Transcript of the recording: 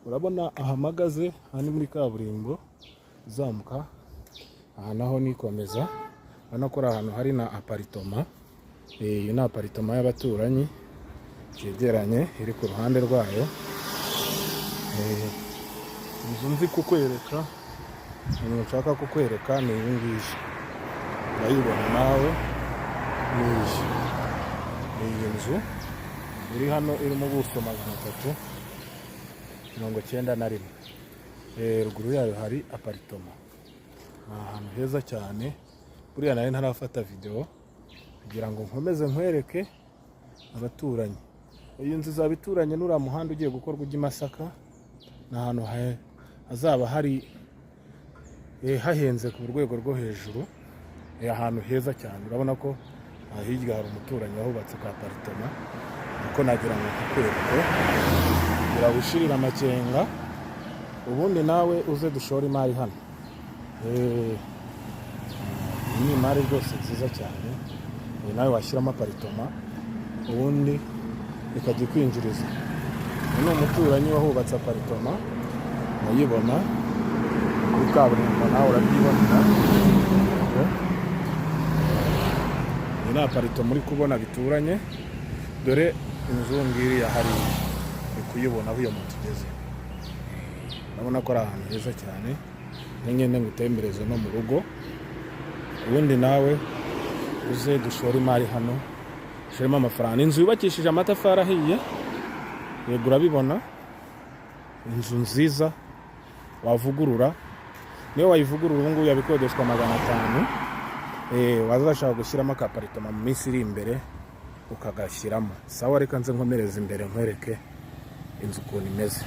urabona ahamagaze hano muri kaburimbo uzamuka aha naho nikomeza hano ko ahantu hari na aparitoma. Iyi ni aparitoma y'abaturanyi yegeranye iri ku ruhande rwayo. Inzu nzi kukwereka ni nshaka kukwereka ni iyi ngiyi urayibona nawe. Iyi nzu iri hano irimo ubuso 391. Ruguru yayo hari aparitoma. Ahantu heza cyane. Buriya nari ntarafata video kugira ngo nkomeze nkwereke abaturanyi. Iyi nzu zabituranye n'ura muhanda ugiye gukorwa ujya Masaka. Na ahantu hazaba hari hahenze ku rwego rwo hejuru. Ahantu heza cyane. Urabona ko hirya hari umuturanyi wahubatse ka aparitoma. Uko nagira ngo kukwereke kugira wishirira amakenga ubundi nawe uze dushora imari hano. Ni imari rwose nziza cyane. Nawe washyiramo aparitoma ubundi ikajya kwinjiriza. Ni umuturanyi wahubatse aparitoma muyibona kuri kaburimbo nawe urabyibonera. Ni aparitoma muri kubona bituranye. Dore inzu ngiri yahari kuyibona aho iyo moto igeze. Urabona ko ari ahantu heza cyane. Nyine ngutembereze no mu rugo. Ubundi nawe uze dushora imari hano. Shiremo amafaranga. Inzu yubakishije amatafari ahiye. Yego urabibona. Inzu nziza wavugurura. Niyo wayivugurura ubu ngubu yabikodeshwa 500. Wazashaka gushyiramo akaparitoma mu minsi iri imbere ukagashyiramo. Sawa reka nze nkomereza imbere nkwereke inzu ukuntu imeze.